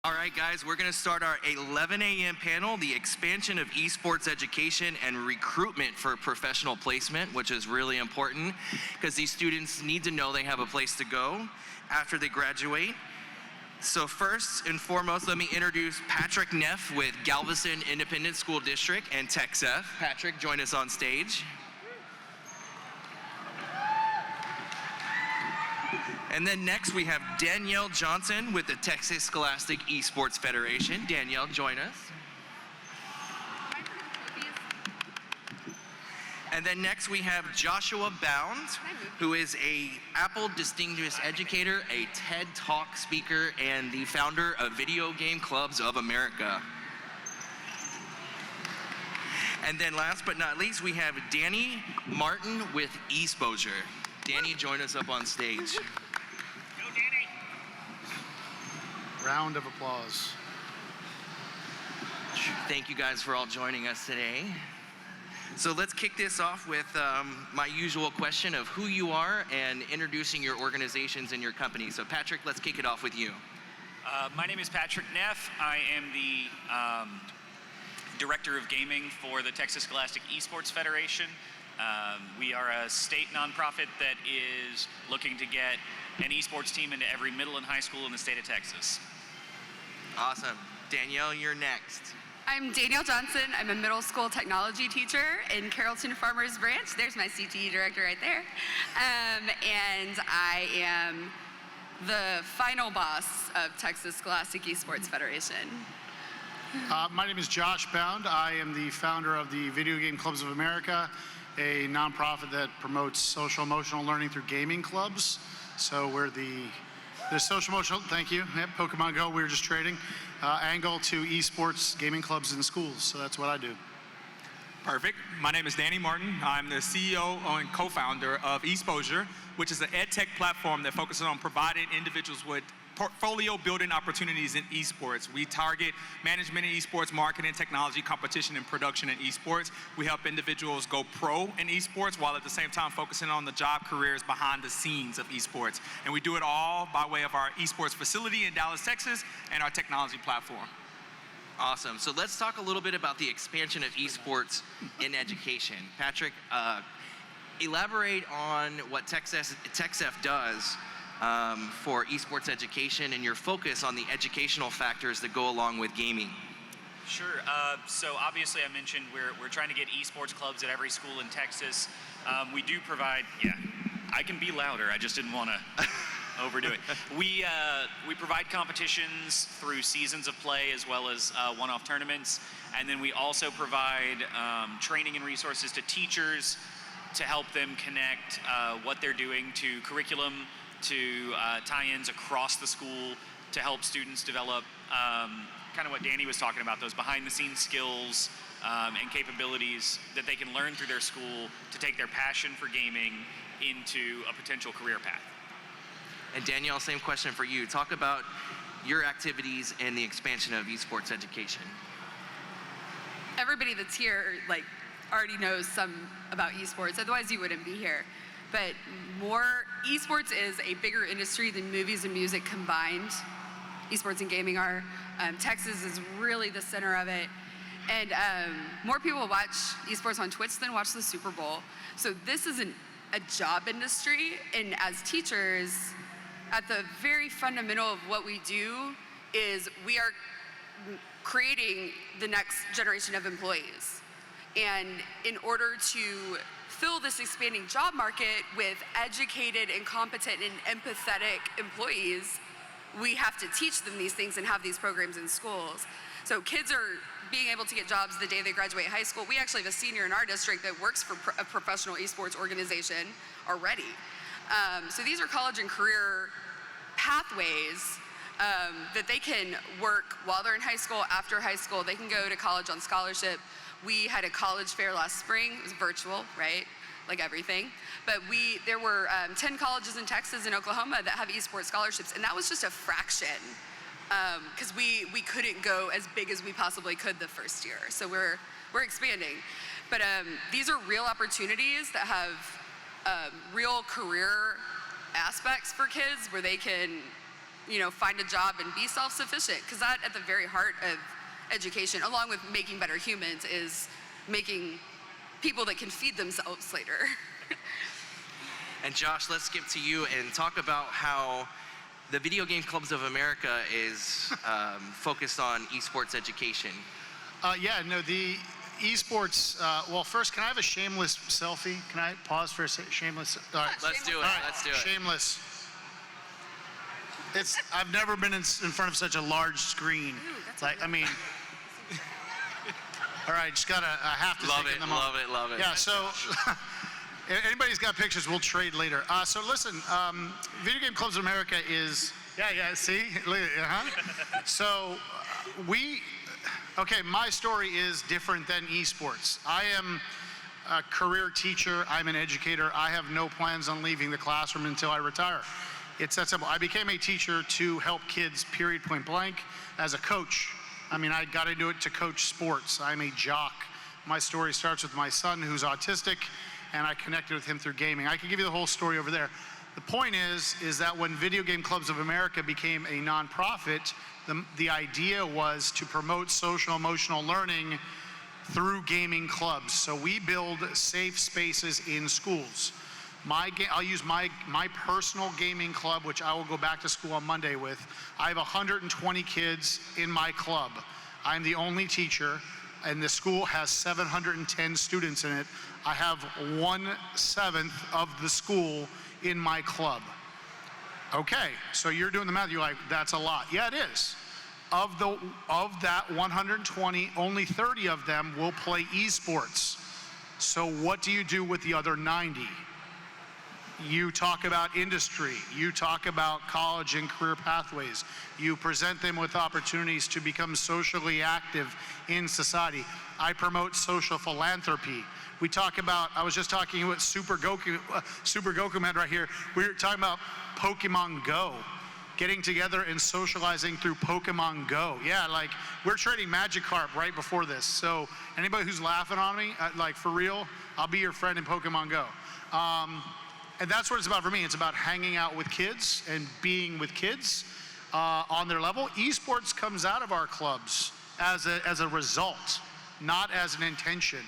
All right, guys, we're going to start our 11 a.m. panel, the expansion of esports education and recruitment for professional placement, which is really important because these students need to know they have a place to go after they graduate. So first and foremost, let me introduce Patrick Neff with Galveston Independent School District and TechSef. Patrick, join us on stage. And then next we have Danielle Johnson with the Texas Scholastic Esports Federation. Danielle, join us. And then next we have Joshua Bound, who is a Apple Distinguished Educator, a TED Talk speaker, and the founder of Video Game Clubs of America. And then last but not least, we have Danny Martin with Esposure. Danny, join us up on stage. Round of applause. Thank you guys for all joining us today. So let's kick this off with my usual question of who you are and introducing your organizations and your company. So Patrick, let's kick it off with you. My name is Patrick Neff. I am the Director of Gaming for the Texas Scholastic Esports Federation. We are a state nonprofit that is looking to get an esports team into every middle and high school in the state of Texas. Awesome. Danielle, you're next. I'm Danielle Johnson. I'm a middle school technology teacher in Carrollton Farmers Branch. There's my CTE director right there. And I am the final boss of Texas Scholastic Esports Federation. My name is Josh Bound. I am the founder of the Video Game Clubs of America, a nonprofit that promotes social emotional learning through gaming clubs. So we're the social emotional, thank you, yep, Pokemon Go, we were just trading, angle to esports gaming clubs in schools. So that's what I do. Perfect. My name is Danny Martin. I'm the CEO and co-founder of Esposure, which is an ed tech platform that focuses on providing individuals with portfolio building opportunities in esports. We target management in esports, marketing, technology, competition, and production in esports. We help individuals go pro in esports while at the same time focusing on the job careers behind the scenes of esports. And we do it all by way of our esports facility in Dallas, Texas, and our technology platform. Awesome. So let's talk a little bit about the expansion of esports in education. Patrick, elaborate on what TechSef does for esports education and your focus on the educational factors that go along with gaming. Sure. So obviously I mentioned we're trying to get esports clubs at every school in Texas. We do provide, I can be louder, I just didn't want to overdo it. We provide competitions through seasons of play as well as one-off tournaments. And then we also provide training and resources to teachers to help them connect what they're doing to curriculum, to tie-ins across the school to help students develop kind of what Danny was talking about, those behind-the-scenes skills and capabilities that they can learn through their school to take their passion for gaming into a potential career path. And Danielle, same question for you. Talk about your activities and the expansion of esports education. Everybody that's here already knows some about esports, otherwise you wouldn't be here. But esports is a bigger industry than movies and music combined. Esports and gaming are. Texas is really the center of it. And more people watch esports on Twitch than watch the Super Bowl. So this is a job industry, and as teachers, at the very fundamental of what we do is we are creating the next generation of employees. And in order to fill this expanding job market with educated and competent and empathetic employees, we have to teach them these things and have these programs in schools. So kids are being able to get jobs the day they graduate high school. We actually have a senior in our district that works for a professional esports organization already. So these are college and career pathways that they can work while they're in high school, after high school. They can go to college on scholarship. We had a college fair last spring. It was virtual, right? Like everything. But there were 10 colleges in Texas and Oklahoma that have esports scholarships, and that was just a fraction because we couldn't go as big as we possibly could the first year. So we're expanding. But these are real opportunities that have real career aspects for kids where they can find a job and be self-sufficient, because that at the very heart of education, along with making better humans, is making people that can feed themselves later. And Josh, let's skip to you and talk about how the Video Game Clubs of America is focused on esports education. The esports, well, first, can I have a shameless selfie? Can I pause for a shameless? All right. Let's do it. Let's do it. Shameless. I've never been in front of such a large screen. All right, just gotta, I have to Love take it, in the moment. love it. Yeah, so, anybody's got pictures, we'll trade later. So listen, Video Game Clubs of America is, see? So, my story is different than esports. I am a career teacher, I'm an educator, I have no plans on leaving the classroom until I retire. It's that simple. I became a teacher to help kids, period, point blank, as a coach. I got into it to coach sports. I'm a jock. My story starts with my son who's autistic, and I connected with him through gaming. I can give you the whole story over there. The point is that when Video Game Clubs of America became a nonprofit, the idea was to promote social emotional learning through gaming clubs. So we build safe spaces in schools. I'll use my personal gaming club, which I will go back to school on Monday with. I have 120 kids in my club. I'm the only teacher, and the school has 710 students in it. I have 1/7 of the school in my club. Okay, so you're doing the math. You're like, that's a lot. Yeah, it is. Of that 120, only 30 of them will play esports. So what do you do with the other 90? You talk about industry, you talk about college and career pathways, you present them with opportunities to become socially active in society. I promote social philanthropy. We talk about, I was just talking with Super Goku Man right here, we were talking about Pokemon Go, getting together and socializing through Pokemon Go. Yeah, like we're trading Magikarp right before this, so anybody who's laughing on me, like for real, I'll be your friend in Pokemon Go. And that's what it's about for me. It's about hanging out with kids and being with kids on their level. Esports comes out of our clubs as a result, not as an intention,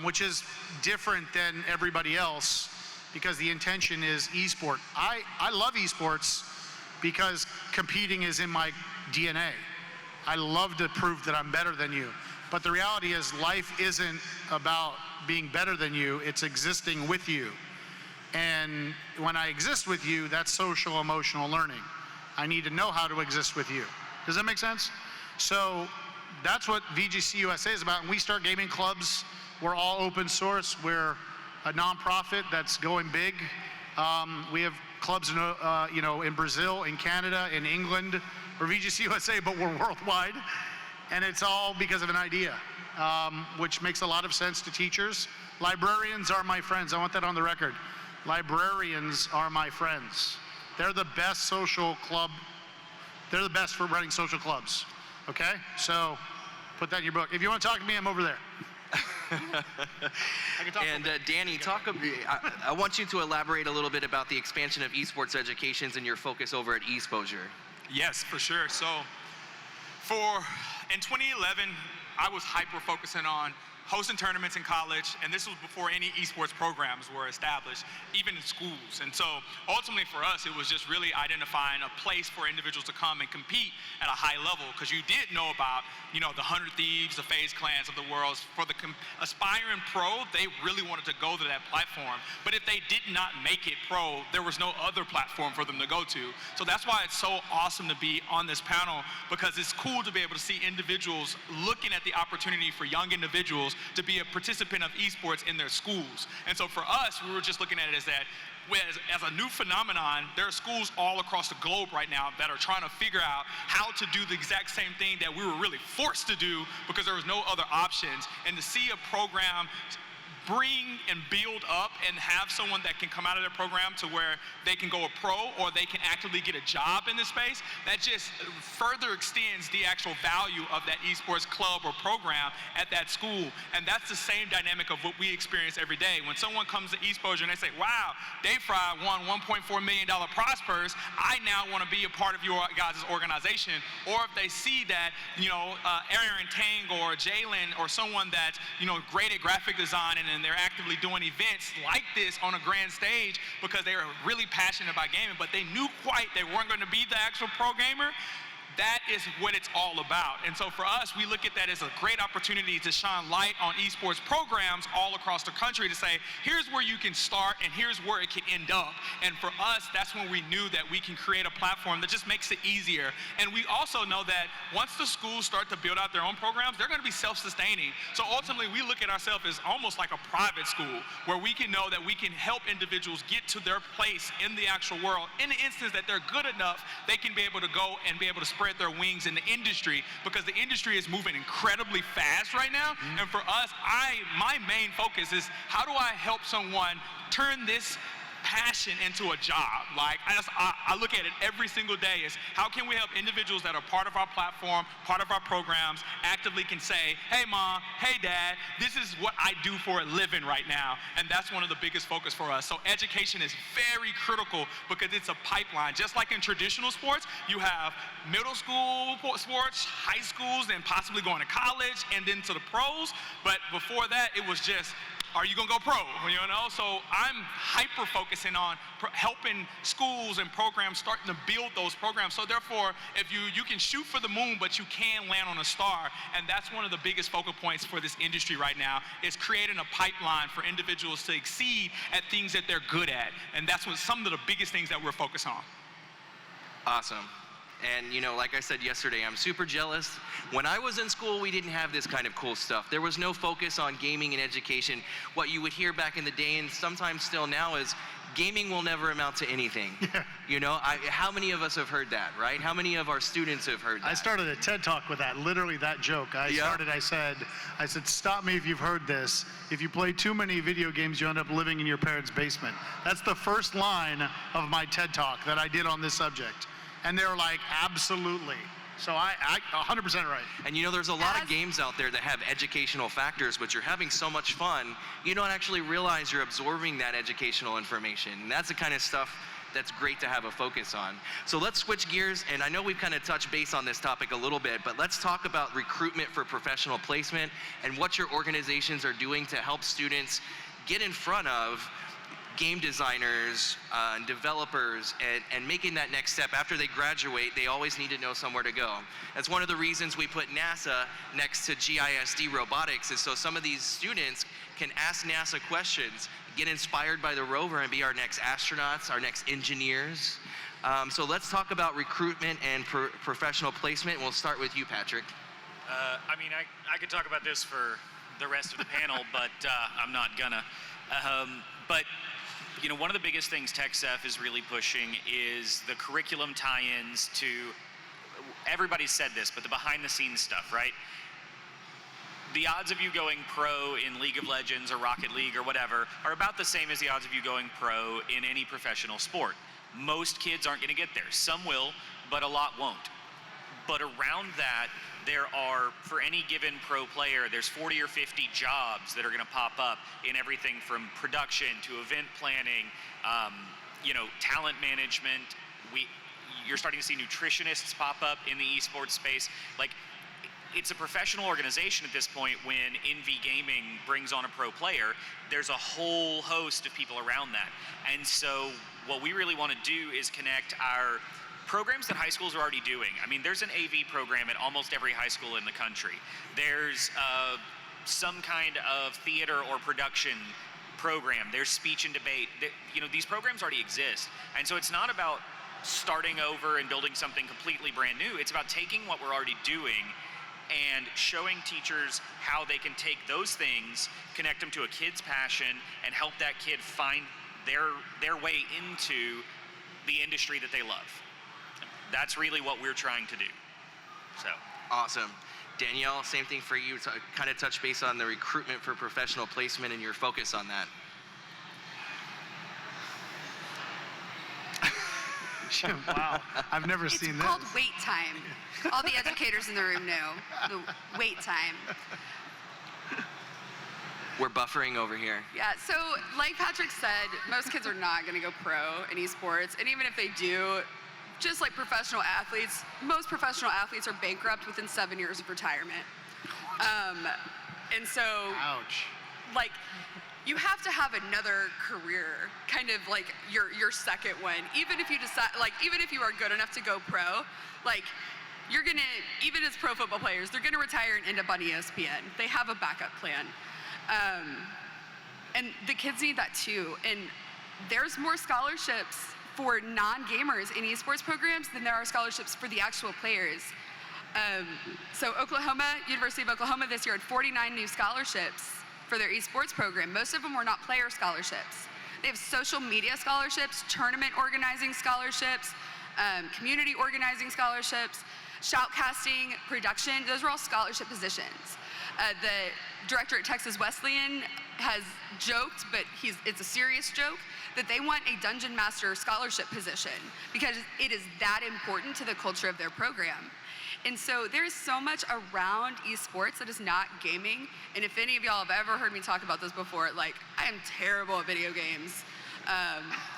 which is different than everybody else because the intention is esport. I love esports because competing is in my DNA. I love to prove that I'm better than you. But the reality is life isn't about being better than you, it's existing with you. And when I exist with you, that's social emotional learning. I need to know how to exist with you. Does that make sense? So that's what VGC USA is about. And we start gaming clubs. We're all open source. We're a nonprofit that's going big. We have clubs in Brazil, in Canada, in England. We're VGC USA, but we're worldwide. And it's all because of an idea, which makes a lot of sense to teachers. Librarians are my friends. I want that on the record. Librarians are my friends. They're the best social club. They're the best for running social clubs. Okay? So put that in your book. If you want to talk to me, I'm over there. And Danny, I want you to elaborate a little bit about the expansion of esports educations and your focus over at Esposure. Yes, for sure. So in 2011, I was hyper-focusing on hosting tournaments in college, and this was before any esports programs were established, even in schools. And so ultimately for us, it was just really identifying a place for individuals to come and compete at a high level, because you did know about, the 100 Thieves, the FaZe Clans of the world. For the aspiring pro, they really wanted to go to that platform. But if they did not make it pro, there was no other platform for them to go to. So that's why it's so awesome to be on this panel, because it's cool to be able to see individuals looking at the opportunity for young individuals to be a participant of esports in their schools. And so for us, we were just looking at it as that, as a new phenomenon, there are schools all across the globe right now that are trying to figure out how to do the exact same thing that we were really forced to do because there was no other options. And to see a program bring and build up and have someone that can come out of their program to where they can go a pro or they can actively get a job in this space, that just further extends the actual value of that esports club or program at that school. And that's the same dynamic of what we experience every day. When someone comes to Esposure and they say, wow, Dave Fry won $1.4 million prize purse, I now want to be a part of your guys' organization. Or if they see that, Aaron Tang or Jalen or someone that's, great at graphic design and they're actively doing events like this on a grand stage because they are really passionate about gaming, but they knew they weren't going to be the actual pro gamer. That is what it's all about. And so for us, we look at that as a great opportunity to shine light on esports programs all across the country to say, here's where you can start and here's where it can end up. And for us, that's when we knew that we can create a platform that just makes it easier. And we also know that once the schools start to build out their own programs, they're going to be self-sustaining. So ultimately, we look at ourselves as almost like a private school where we can know that we can help individuals get to their place in the actual world. In the instance that they're good enough, they can be able to go and be able to spread their wings in the industry, because the industry is moving incredibly fast right now. And for us, my main focus is how do I help someone turn this passion into a job? Like, I look at it every single day is how can we help individuals that are part of our platform, part of our programs, actively can say, hey mom, hey dad, this is what I do for a living right now. And that's one of the biggest focus for us. So education is very critical because it's a pipeline. Just like in traditional sports, you have middle school sports, high schools, and possibly going to college and then to the pros. But before that, it was just, are you gonna go pro? So I'm hyper focusing on helping schools and programs starting to build those programs. So therefore, if you can shoot for the moon, but you can land on a star. And that's one of the biggest focal points for this industry right now, is creating a pipeline for individuals to exceed at things that they're good at. And that's what some of the biggest things that we're focused on. Awesome. And like I said yesterday, I'm super jealous. When I was in school, we didn't have this kind of cool stuff. There was no focus on gaming and education. What you would hear back in the day, and sometimes still now, is gaming will never amount to anything. How many of us have heard that, right? How many of our students have heard that? I started a TED Talk with that, literally that joke. I said, stop me if you've heard this. If you play too many video games, you end up living in your parents' basement. That's the first line of my TED Talk that I did on this subject. And they're like, absolutely. So I 100% right. And there's a lot of games out there that have educational factors, but you're having so much fun, you don't actually realize you're absorbing that educational information. And that's the kind of stuff that's great to have a focus on. So let's switch gears, and I know we've kind of touched base on this topic a little bit, but let's talk about recruitment for professional placement and what your organizations are doing to help students get in front of game designers and developers and making that next step. After they graduate, they always need to know somewhere to go. That's one of the reasons we put NASA next to GISD robotics, is so some of these students can ask NASA questions, get inspired by the rover, and be our next astronauts, our next engineers. So let's talk about recruitment and professional placement. We'll start with you, Patrick. I could talk about this for the rest of the panel, but I'm not gonna. But one of the biggest things TechSef is really pushing is the curriculum tie-ins to, everybody's said this, but the behind-the-scenes stuff, right? The odds of you going pro in League of Legends or Rocket League or whatever are about the same as the odds of you going pro in any professional sport. Most kids aren't going to get there. Some will, but a lot won't. But around that, there are, for any given pro player, there's 40 or 50 jobs that are going to pop up in everything from production to event planning, talent management. You're starting to see nutritionists pop up in the esports space. Like, it's a professional organization at this point. When NV Gaming brings on a pro player, there's a whole host of people around that. And so what we really want to do is connect our programs that high schools are already doing. There's an AV program at almost every high school in the country. There's some kind of theater or production program. There's speech and debate. These programs already exist. And so it's not about starting over and building something completely brand new. It's about taking what we're already doing and showing teachers how they can take those things, connect them to a kid's passion, and help that kid find their way into the industry that they love. That's really what we're trying to do. So awesome. Danielle, same thing for you, to kind of touch base on the recruitment for professional placement and your focus on that. Wow, I've never It's seen called that. wait time. All the educators in the room know the wait time. We're buffering over here. Yeah, so like Patrick said, most kids are not going to go pro in esports. And even if they do, just like professional athletes, most professional athletes are bankrupt within 7 years of retirement. And so, Ouch. like, you have to have another career, kind of like your second one. Even if you decide, like, even if you are good enough to go pro, like, you're gonna, even as pro football players, they're gonna retire and end up on ESPN. They have a backup plan. And the kids need that too. And there's more scholarships for non-gamers in esports programs than there are scholarships for the actual players. So University of Oklahoma this year had 49 new scholarships for their esports program. Most of them were not player scholarships. They have social media scholarships, tournament organizing scholarships, community organizing scholarships, shoutcasting, production. Those are all scholarship positions. The director at Texas Wesleyan has joked, but it's a serious joke, that they want a Dungeon Master scholarship position because it is that important to the culture of their program. And so there's so much around esports that is not gaming. And if any of y'all have ever heard me talk about this before, like, I am terrible at video games.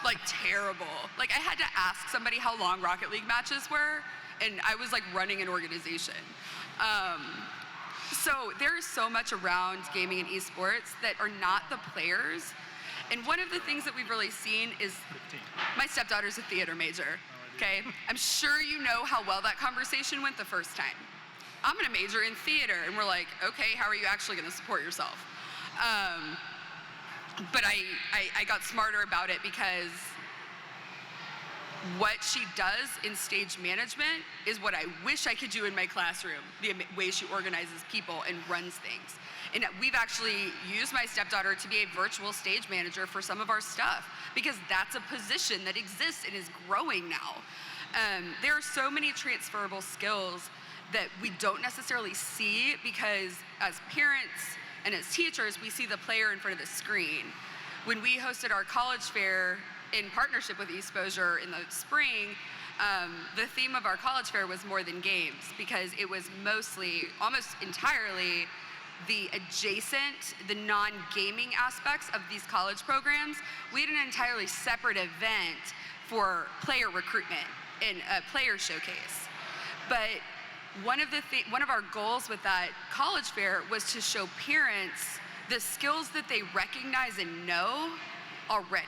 Like, terrible. Like, I had to ask somebody how long Rocket League matches were, and I was like running an organization. So there is so much around gaming and esports that are not the players. And one of the things that we've really seen is my stepdaughter's a theater major, okay? I'm sure you know how well that conversation went the first time. I'm gonna major in theater. And we're like, okay, how are you actually gonna support yourself? But I got smarter about it because what she does in stage management is what I wish I could do in my classroom, the way she organizes people and runs things. And we've actually used my stepdaughter to be a virtual stage manager for some of our stuff because that's a position that exists and is growing now. There are so many transferable skills that we don't necessarily see because as parents and as teachers, we see the player in front of the screen. When we hosted our college fair in partnership with Esposure in the spring, the theme of our college fair was more than games because it was mostly, almost entirely, the non-gaming aspects of these college programs. We had an entirely separate event for player recruitment and a player showcase. But one of our goals with that college fair was to show parents the skills that they recognize and know already.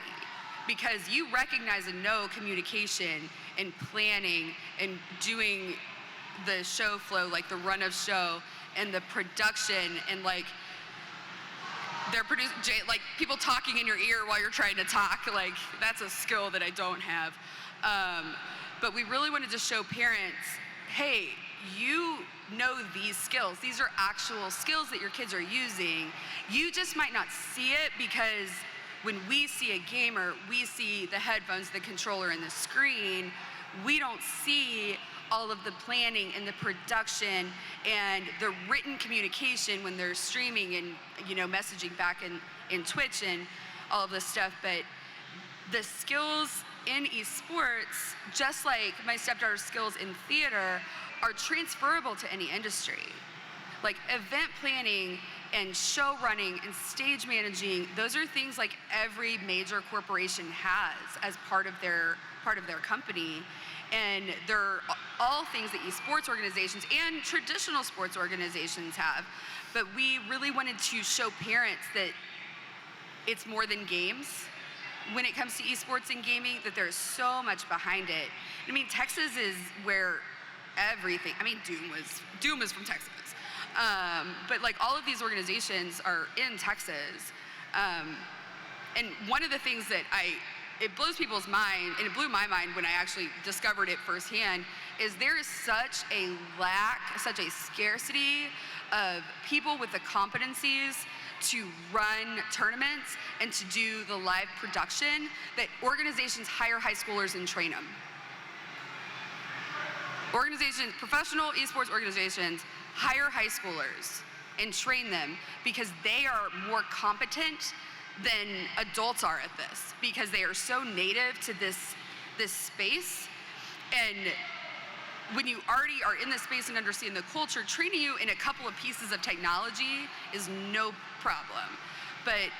Because you recognize and know communication and planning and doing the show flow, like the run of show and the production and like they're producing, like people talking in your ear while you're trying to talk, like that's a skill that I don't have. But we really wanted to show parents, hey, you know these skills. These are actual skills that your kids are using. You just might not see it because when we see a gamer, we see the headphones, the controller, and the screen. We don't see all of the planning and the production and the written communication when they're streaming and messaging back in Twitch and all of this stuff. But the skills in esports, just like my stepdaughter's skills in theater, are transferable to any industry. Like event planning and show running and stage managing, those are things like every major corporation has as part of their company. And they're all things that esports organizations and traditional sports organizations have. But we really wanted to show parents that it's more than games when it comes to esports and gaming, that there's so much behind it. I mean, Texas is where everything, Doom was from Texas. But like all of these organizations are in Texas. And one of the things that it blows people's mind, and it blew my mind when I actually discovered it firsthand, is there is such a lack, such a scarcity of people with the competencies to run tournaments and to do the live production that organizations hire high schoolers and train them. Professional esports organizations hire high schoolers and train them, because they are more competent than adults are at this, because they are so native to this space. And when you already are in this space and understand the culture, training you in a couple of pieces of technology is no problem. But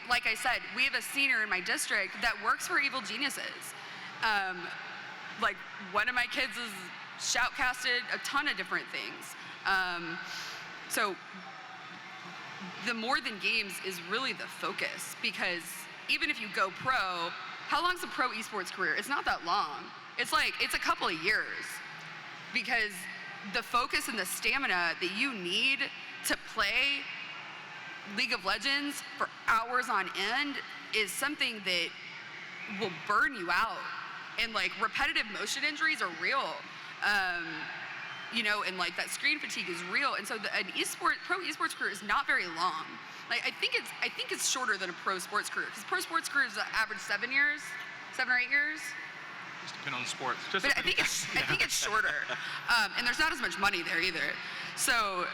like I said, we have a senior in my district that works for Evil Geniuses. Like, one of my kids is shoutcasted a ton of different things. So the more than games is really the focus, because even if you go pro, how long's a pro esports career? It's not that long. It's a couple of years, because the focus and the stamina that you need to play League of Legends for hours on end is something that will burn you out. And like, repetitive motion injuries are real. And like, that screen fatigue is real. And so an pro esports career is not very long. Like, I think it's shorter than a pro sports career, because pro sports career is average 7 or 8 years. Just depending on the sport. But I think it's shorter, and there's not as much money there either. So,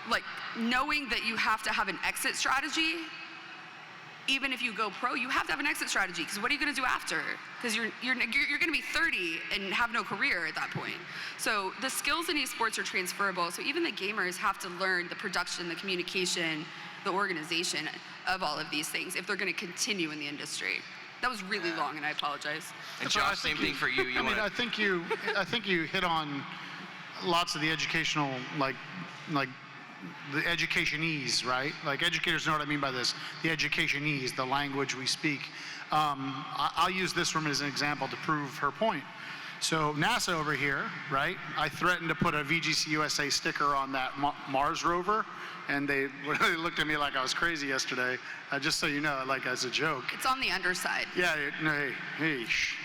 like, knowing that you have to have an exit strategy, even if you go pro, you have to have an exit strategy, because what are you going to do after? Because you're going to be 30 and have no career at that point. So the skills in esports are transferable. So even the gamers have to learn the production, the communication, the organization of all of these things if they're going to continue in the industry. That was really long, and I apologize. And Josh, same thing for you. I think you hit on lots of the educational, like the educationese, right? Like, educators know what I mean by this. The educationese, the language we speak. I'll use this one as an example to prove her point. So NASA over here, right? I threatened to put a VGC USA sticker on that Mars rover, and they looked at me like I was crazy yesterday. Just so you know, like, as a joke. It's on the underside. Yeah, no, hey, shh.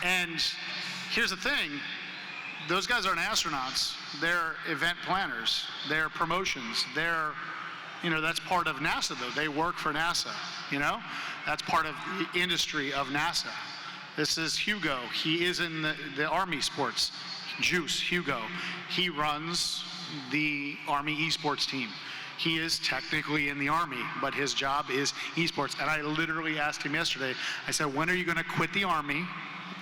And here's the thing. Those guys aren't astronauts. They're event planners. They're promotions. That's part of NASA, though. They work for NASA, That's part of the industry of NASA. This is Hugo. He is in the Army sports. Juice, Hugo. He runs the Army esports team. He is technically in the Army, but his job is esports. And I literally asked him yesterday, I said, when are you going to quit the Army?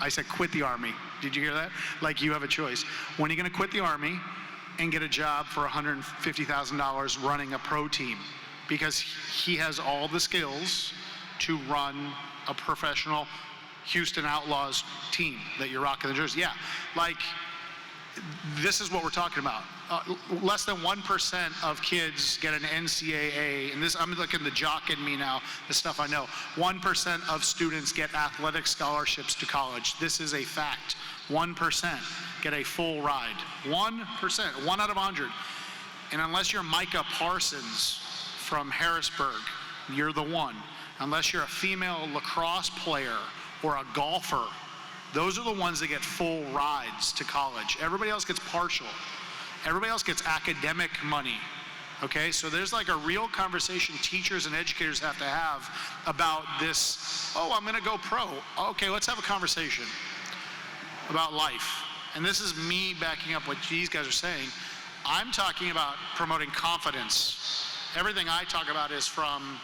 I said, quit the Army. Did you hear that? Like, you have a choice. When are you going to quit the Army and get a job for $150,000 running a pro team? Because he has all the skills to run a professional Houston Outlaws team that you're rocking the jersey. Yeah, like, this is what we're talking about. Less than 1% of kids get an NCAA, and this, I'm looking the jock in me now, the stuff I know. 1% of students get athletic scholarships to college. This is a fact. 1% get a full ride. 1%, 1 out of 100. And unless you're Micah Parsons from Harrisburg, you're the one. Unless you're a female lacrosse player or a golfer, those are the ones that get full rides to college. Everybody else gets partial. Everybody else gets academic money, okay? So there's like a real conversation teachers and educators have to have about this. Oh, I'm gonna go pro. Okay, let's have a conversation about life. And this is me backing up what these guys are saying. I'm talking about promoting confidence. Everything I talk about is from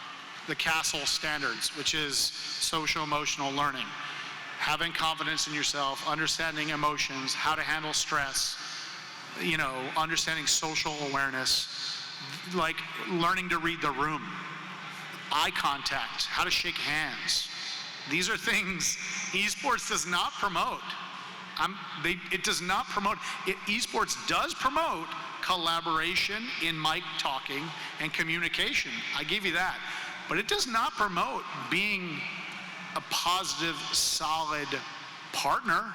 the CASEL standards, which is social emotional learning. Having confidence in yourself, understanding emotions, how to handle stress, understanding social awareness, like learning to read the room, eye contact, how to shake hands. These are things esports does not promote. It does not promote. Esports does promote collaboration in mic talking and communication. I give you that. But it does not promote being a positive, solid partner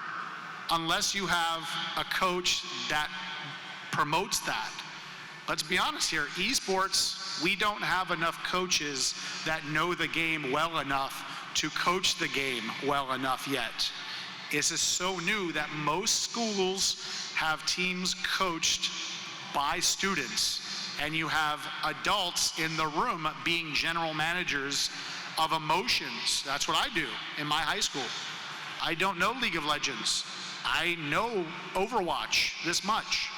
unless you have a coach that promotes that. Let's be honest here, esports, we don't have enough coaches that know the game well enough to coach the game well enough yet. This is so new that most schools have teams coached by students, and you have adults in the room being general managers of emotions. That's what I do in my high school. I don't know League of Legends. I know Overwatch this much.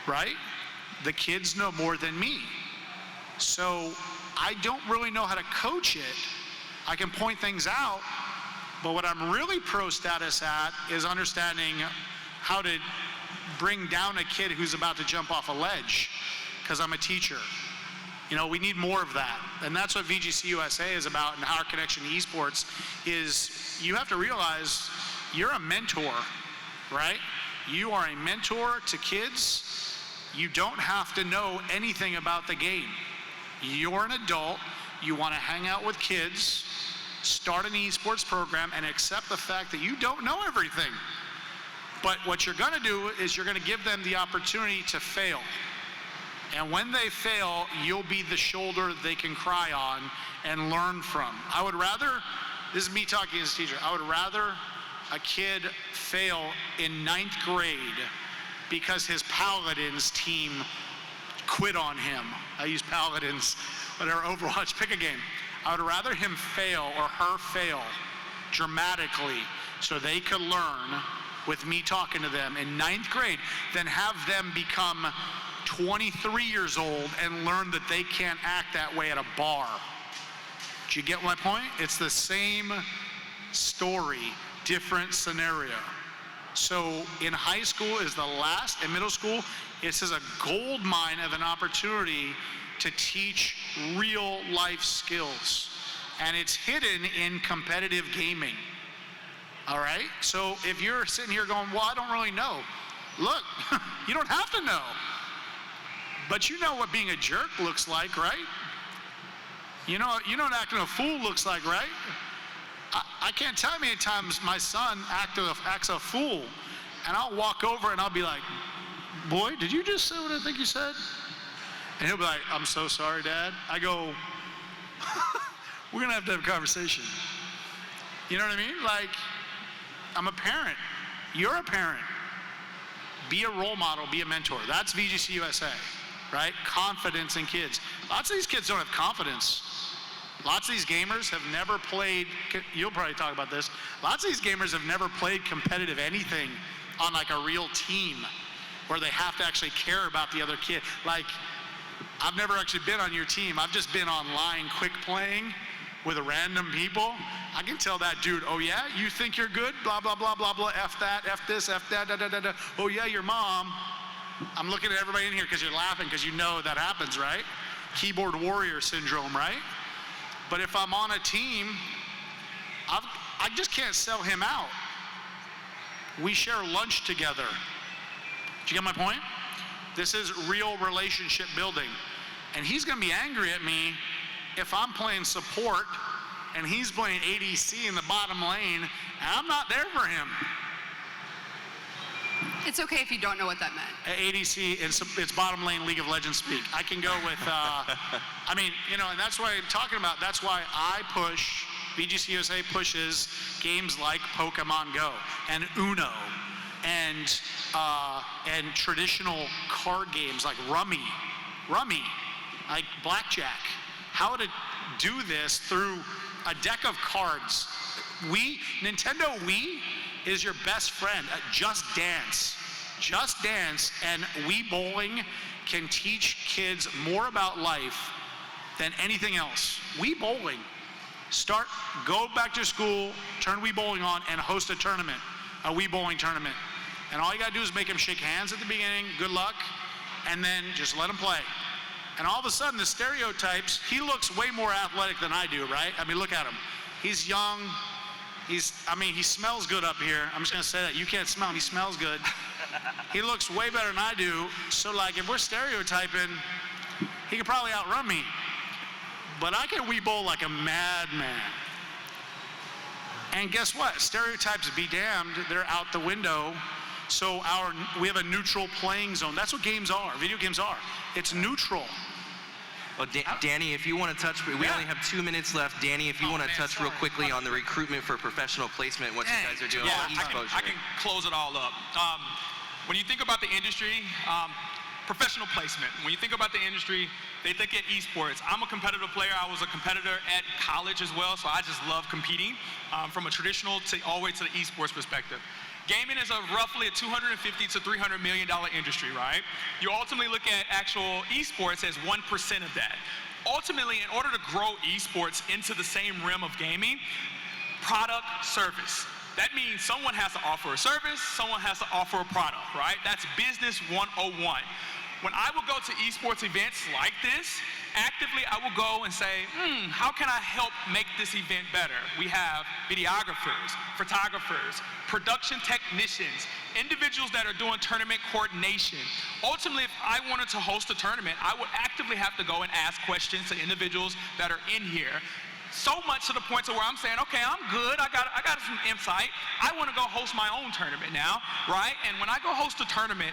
right? The kids know more than me. So I don't really know how to coach it. I can point things out, but what I'm really pro status at is understanding how to bring down a kid who's about to jump off a ledge, because I'm a teacher. You know, we need more of that. And that's what VGC USA is about, and our connection to esports is you have to realize you're a mentor, right? You are a mentor to kids. You don't have to know anything about the game. You're an adult. You want to hang out with kids, start an esports program, and accept the fact that you don't know everything. But what you're going to do is you're going to give them the opportunity to fail. And when they fail, you'll be the shoulder they can cry on and learn from. I would rather, this is me talking as a teacher, I would rather a kid fail in 9th grade because his Paladins team quit on him. I use Paladins, whatever, Overwatch, pick a game. I would rather him fail or her fail dramatically so they could learn with me talking to them in 9th grade than have them become 23 years old and learn that they can't act that way at a bar. Do you get my point? It's the same story, different scenario. So in high school is the last, in middle school, this is a gold mine of an opportunity to teach real life skills. And it's hidden in competitive gaming. All right? So if you're sitting here going, well, I don't really know. Look, you don't have to know. But you know what being a jerk looks like, right? You know what acting a fool looks like, right? I can't tell you how many times my son acts a fool, and I'll walk over and I'll be like, boy, did you just say what I think you said? And he'll be like, I'm so sorry, Dad. I go, we're going to have a conversation. You know what I mean? Like, I'm a parent. You're a parent. Be a role model, be a mentor. That's VGC USA, right? Confidence in kids. Lots of these kids don't have confidence. Lots of these gamers have never played, you'll probably talk about this, lots of these gamers have never played competitive anything on like a real team where they have to actually care about the other kid. Like, I've never actually been on your team. I've just been online quick playing with random people. I can tell that dude, oh yeah, you think you're good? Blah, blah, blah, blah, blah, F that, F this, F that, da, da, da, da. Oh yeah, your mom. I'm looking at everybody in here because you're laughing because you know that happens, right? Keyboard warrior syndrome, right? But if I'm on a team, I just can't sell him out. We share lunch together. Do you get my point? This is real relationship building. And he's gonna be angry at me if I'm playing support and he's playing ADC in the bottom lane and I'm not there for him. It's okay if you don't know what that meant. ADC, it's bottom lane League of Legends speak. I can go with, I mean, you know, and that's what I'm talking about. That's why I push, VGC USA pushes games like Pokemon Go and Uno and traditional card games like Rummy, like Blackjack. How to do this through a deck of cards. Nintendo Wii is your best friend. Just Dance. Just Dance and Wii Bowling can teach kids more about life than anything else. Wii Bowling. Go back to school, turn Wii Bowling on, and host a tournament, a Wii Bowling tournament. And all you gotta do is make them shake hands at the beginning, good luck, and then just let them play. And all of a sudden, the stereotypes, he looks way more athletic than I do, right? I mean, look at him. He's young. He smells good up here. I'm just gonna say that. You can't smell him, he smells good. He looks way better than I do. So like, if we're stereotyping, he could probably outrun me. But I can Wii Bowl like a madman. And guess what? Stereotypes be damned, they're out the window. So we have a neutral playing zone. That's what games are, video games are. It's neutral. Well, Danny, if you want to touch, we only have 2 minutes left. Danny, if you want to touch real quickly on the recruitment for professional placement, what you guys are doing on Esposure. I can close it all up. When you think about the industry, professional placement, when you think about the industry, they think at esports. I'm a competitive player. I was a competitor at college as well, so I just love competing from a traditional to all the way to the esports perspective. gaming is roughly a $250 to $300 million industry, right? You ultimately look at actual esports as 1% of that. Ultimately, in order to grow esports into the same realm of gaming, product, service. That means someone has to offer a service, someone has to offer a product, right? That's business 101. When I will go to esports events like this, actively I will go and say, how can I help make this event better? We have videographers, photographers, production technicians, individuals that are doing tournament coordination. Ultimately, if I wanted to host a tournament, I would actively have to go and ask questions to individuals that are in here. So much to the point to where I'm saying, okay, I'm good, I got some insight. I want to go host my own tournament now, right? And when I go host a tournament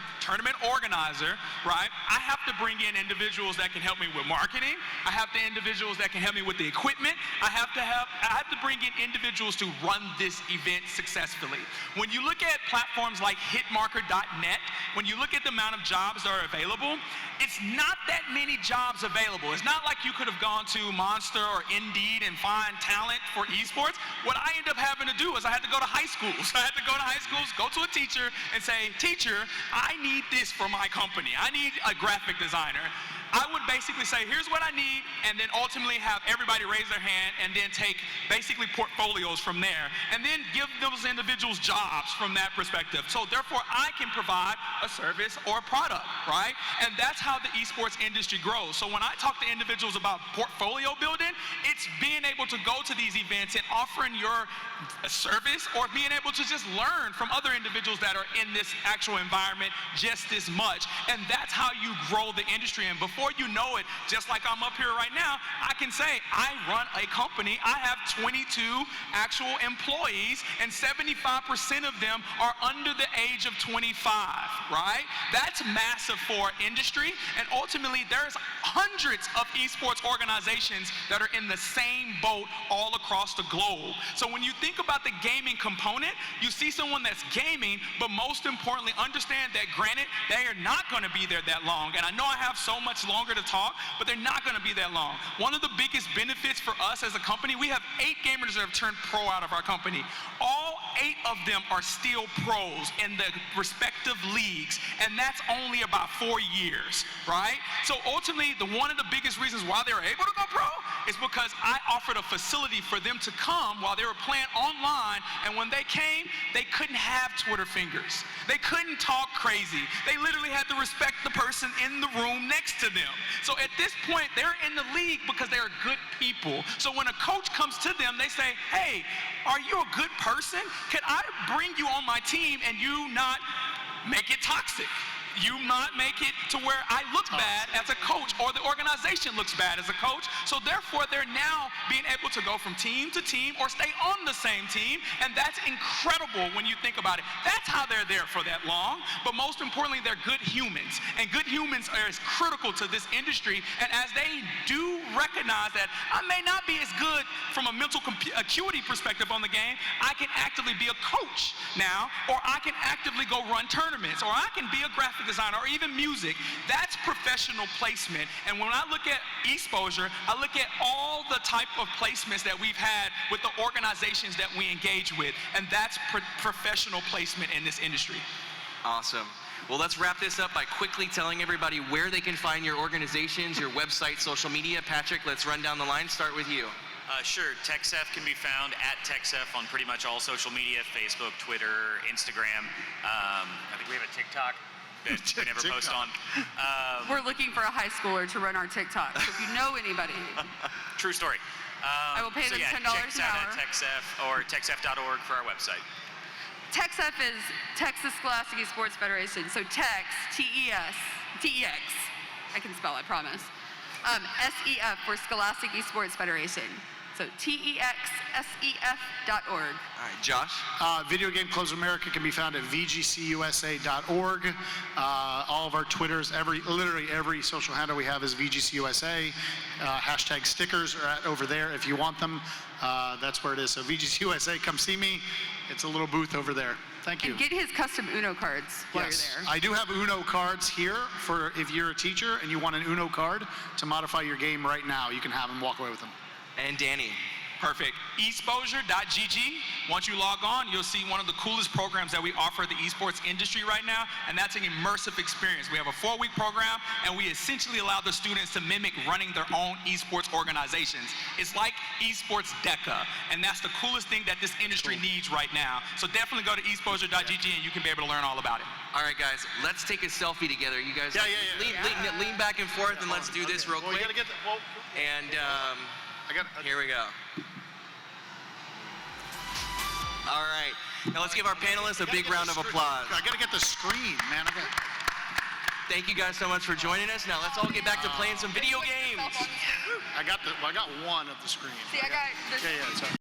organizer, right, I have to bring in individuals that can help me with marketing. I have the individuals that can help me with the equipment. I have to bring in individuals to run this event successfully. When you look at platforms like hitmarker.net, when you look at the amount of jobs that are available, it's not that many jobs available. It's not like you could have gone to Monster or Indeed and find talent for esports. What I end up having to do is I had to go to high schools. I had to go to high schools, go to a teacher and say, teacher, I need this for my company. I need a graphic designer. I would basically say, here's what I need, and then ultimately have everybody raise their hand and then take basically portfolios from there, and then give those individuals jobs from that perspective. So therefore, I can provide a service or a product, right? And that's how the esports industry grows. So when I talk to individuals about portfolio building, it's being able to go to these events and offering your service or being able to just learn from other individuals that are in this actual environment just as much. And that's how you grow the industry. And before you know it, just like I'm up here right now, I can say I run a company. I have 22 actual employees, and 75% of them are under the age of 25, right? That's massive for industry. And ultimately, there's hundreds of esports organizations that are in the same boat all across the globe. So when you think about the gaming component, you see someone that's gaming, but most importantly, understand that granted, they are not going to be there that long. And I know I have so much longer to talk, but they're not going to be that long. One of the biggest benefits for us as a company, we have 8 gamers that have turned pro out of our company. All 8 of them are still pros in the respective leagues, and that's only about 4 years, right? So ultimately, one of the biggest reasons why they were able to go pro is because I offered a facility for them to come while they were playing online, and when they came, they couldn't have Twitter fingers. They couldn't talk crazy. They literally had to respect the person in the room next to them. So at this point, they're in the league because they are good people. So when a coach comes to them, they say, hey, are you a good person? Can I bring you on my team and you not make it toxic? You not make it to where I look bad as a coach or the organization looks bad as a coach. So therefore, they're now being able to go from team to team or stay on the same team. And that's incredible when you think about it. That's how they're there for that long. But most importantly, they're good humans. And good humans are as critical to this industry. And as they do recognize that I may not be as good from a mental acuity perspective on the game, I can actively be a coach now, or I can actively go run tournaments, or I can be a graphic designer, or even music. That's professional placement. And when I look at Esposure, I look at all the type of placements that we've had with the organizations that we engage with, and that's professional placement in this industry. Awesome. Well, let's wrap this up by quickly telling everybody where they can find your organizations, your website, social media. Patrick, let's run down the line. Start with you. Sure. TechSef can be found at TechSef on pretty much all social media, Facebook, Twitter, Instagram. I think we have a TikTok that we never post on. We're looking for a high schooler to run our TikTok. So if you know anybody, True story. I will pay them $10 check us an out hour. at TechSef or techsef.org for our website. TechSef is Texas Scholastic Esports Federation. So TEX, T-E-X. I can spell, I promise. S-E-F for Scholastic Esports Federation. So TEXSEF.org. All right, Josh? Video Game Clubs of America can be found at VGCUSA.org. All of our Twitters, literally every social handle we have is VGCUSA. Hashtag stickers are over there if you want them. That's where it is. So VGCUSA, come see me. It's a little booth over there. Thank you. And get his custom Uno cards while you're there. I do have Uno cards here for if you're a teacher and you want an Uno card to modify your game right now. You can have them, walk away with them. And Danny? Perfect. Esposure.gg. Once you log on, you'll see one of the coolest programs that we offer the esports industry right now, and that's an immersive experience. We have a 4-week program, and we essentially allow the students to mimic running their own esports organizations. It's like esports DECA, and that's the coolest thing that this industry needs right now. So definitely go to esposure.gg, and you can be able to learn all about it. All right, guys, let's take a selfie together. You guys lean back and forth, and let's do this real quick. And here we go. All right, now let's give our panelists a big round of applause. I gotta get the screen, man. Thank you guys so much for joining us. Now let's all get back to playing some video games. I got one of the screens. See, I got this. Yeah, sorry.